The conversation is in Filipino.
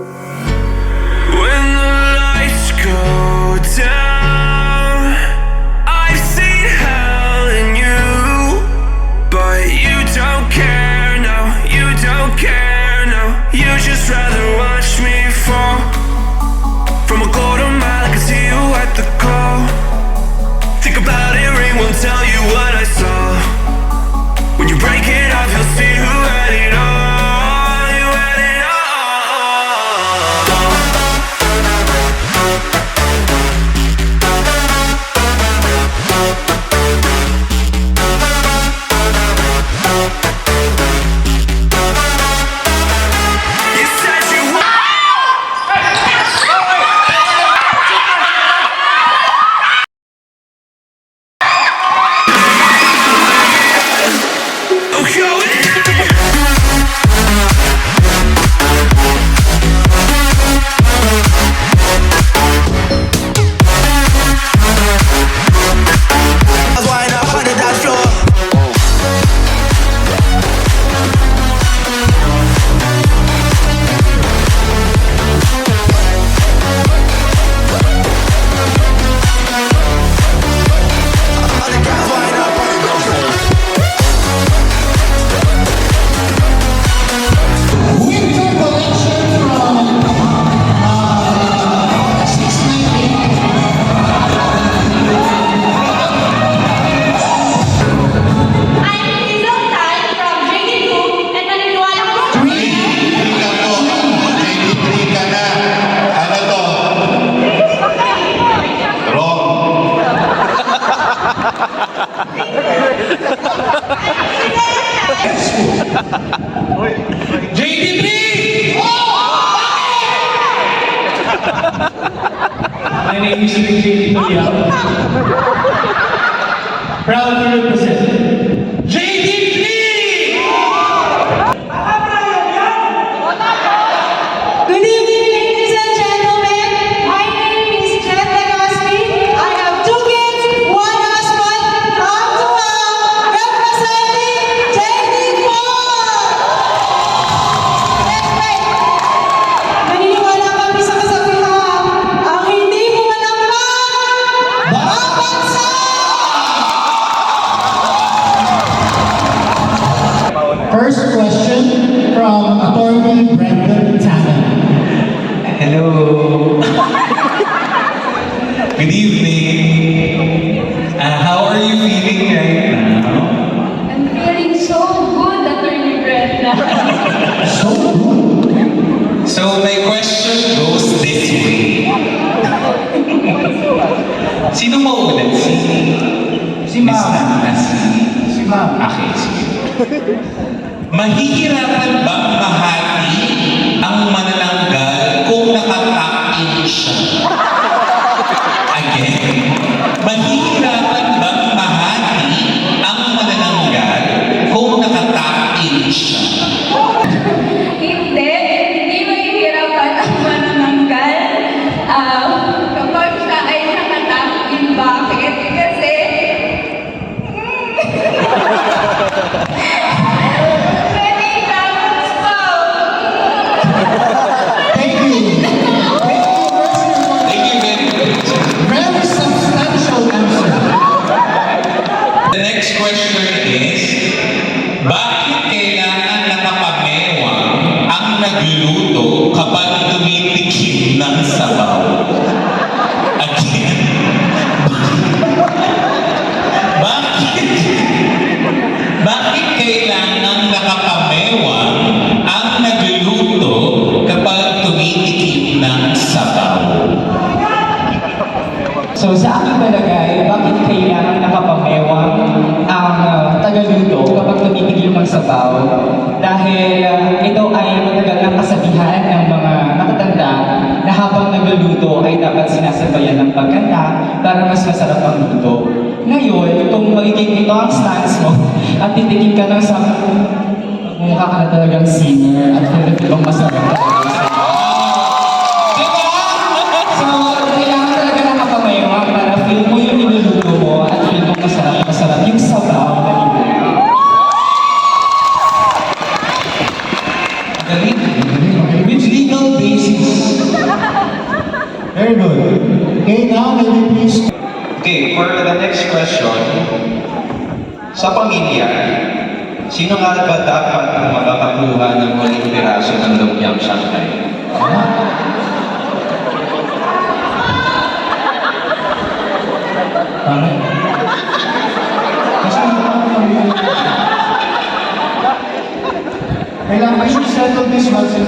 When the lights go down, I've seen hell in you, but you don't care, no, you don't care, no. You just rather watch me fall from a quarter mile. I can see you at the call. Think about it, ring won't tell you what I saw. When you break it off, you'll see who had it all. You had it all. You said you oh, go in. Wind up on the dance floor. All the girls wind up on the dance floor. Winter collection from 698. I'm Hazel Tan from JD2 and naniniwala ko ka na. Ano to? Wrong. JD3! My name is JD Liao. Proud to represent JD3! Good evening, ladies and gentlemen. My name is Jen Legaspi. I have 2 kids, 1 husband, from Tuwang, representing JD4. That's right. Naniniwala kami sa kasabihan, ang hindi mo malakpan, babagsak! First question from Attorney Brendan Tanner. Hello. Good evening. How are you feeling right now? I'm feeling so good, Attorney Brenda. So my question goes this way. Sino mauulat? Si Ma'am. Si Ma'am. Okay, sige. Mahihirapan bang mahati ang manananggal kung nakatap-in siya? Again, mahihirapan bang mahati ang manananggal kung nakatap-in siya? Hindi mahihirapan ang manananggal kapag siya ay nakatap-in. Bakit? Kasi many diamonds po. Thank you. Thank you very much. Very substantial answer. The next question is, bakit kailangan nakapamewang ang nagluluto kapag tumitikim ng sabaw? Again, bakit kailangan nakapamewang ang nagluluto kapag tumitikim ng sabaw? So sa aking palagay, bakit kailangan nakapamewang ang tagaluto kapag tumitigil ng sabaw? Dahil ito ay matagal ng kasabihan ng mga nakatanda na habang nagluluto ay dapat sinasabayan ng pagkanta para mas masarap ang luto. Ngayon, kung magiging ito ang stance mo at titikim ka ng sabaw, mukha ka na talagang singer at ibang masarap talaga yung sabaw. So, kailangan talaga nakapamewang para feel mo yung niluluto mo at feel mo masarap yung sabaw na niluluto. Galing. With legal basic Very good. Okay, now may we please Okay, for the next question, sa pamilya, sino nga ba dapat ang makakakuha ng huling piraso ng lumpiang Shanghai? Pare. Kasi kailangan we should settle this once and